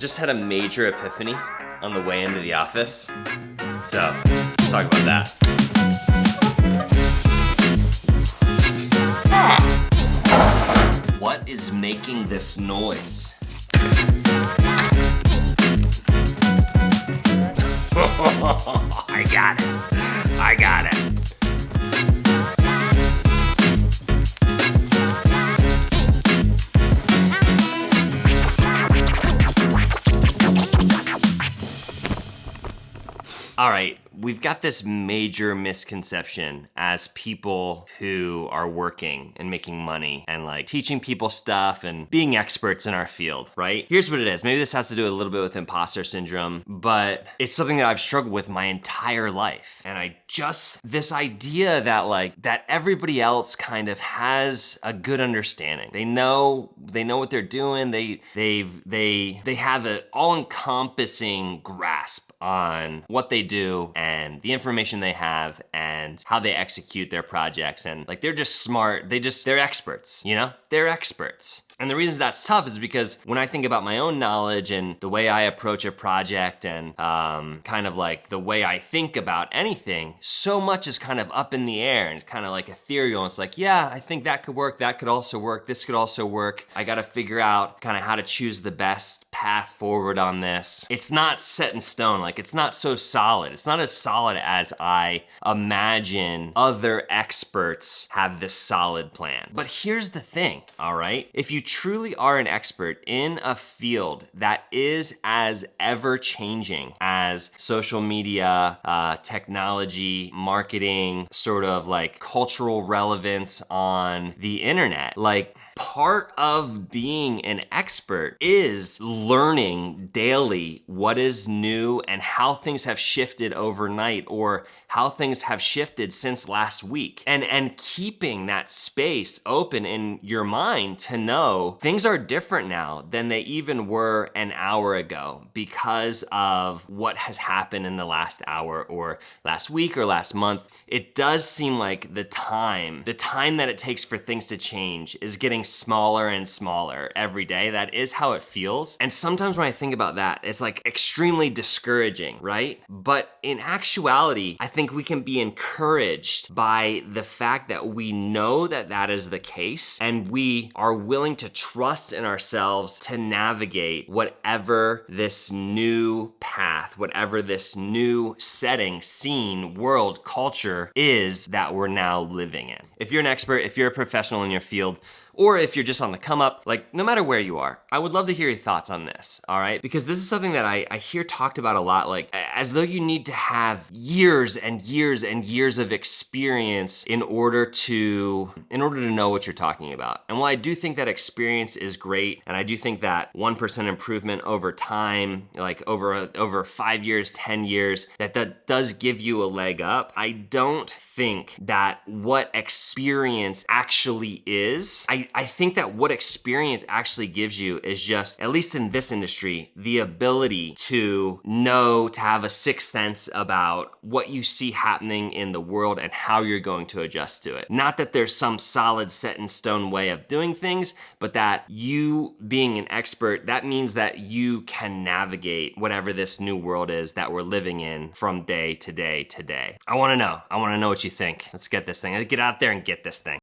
Just had a major epiphany on the way into the office. So, let's talk about that. What is making this noise? I got it. All right, we've got this major misconception as people who are working and making money and like teaching people stuff and being experts in our field, right? Here's what it is. Maybe this has to do a little bit with imposter syndrome, but it's something that I've struggled with my entire life. And this idea that everybody else kind of has a good understanding. They know what they're doing. They have an all-encompassing grasp on what they do and the information they have and how they execute their projects, and like they're just smart. They're experts, you know? They're experts. And the reason that's tough is because when I think about my own knowledge and the way I approach a project and kind of like the way I think about anything, so much is kind of up in the air and it's kind of like ethereal. It's like, yeah, I think that could work, that could also work, this could also work. I gotta figure out kind of how to choose the best path forward on this. It's not set in stone, like it's not so solid. It's not as solid as I imagine other experts have this solid plan. But here's the thing, all right? If you truly are an expert in a field that is as ever-changing as social media, technology, marketing, sort of like cultural relevance on the internet, like part of being an expert is learning daily what is new and how things have shifted overnight or how things have shifted since last week. And keeping that space open in your mind to know things are different now than they even were an hour ago because of what has happened in the last hour or last week or last month. It does seem like the time that it takes for things to change is getting smaller and smaller every day. That is how it feels. And sometimes when I think about that, it's like extremely discouraging, right? But in actuality, I think we can be encouraged by the fact that we know that that is the case and we are willing to trust in ourselves to navigate whatever this new path, whatever this new setting, scene, world, culture is that we're now living in. If you're an expert, if you're a professional in your field, or if you're just on the come up, like no matter where you are, I would love to hear your thoughts on this, all right? Because this is something that I hear talked about a lot, like as though you need to have years and years and years of experience in order to know what you're talking about. And while I do think that experience is great, and I do think that 1% improvement over time, like over 5 years, 10 years, that does give you a leg up, I don't think that what experience actually is, I think that what experience actually gives you is just, at least in this industry, the ability to know, to have a sixth sense about what you see happening in the world and how you're going to adjust to it. Not that there's some solid set in stone way of doing things, but that you being an expert, that means that you can navigate whatever this new world is that we're living in from day to day to day. I wanna know what you think. Let's get this thing. Let's get out there and get this thing.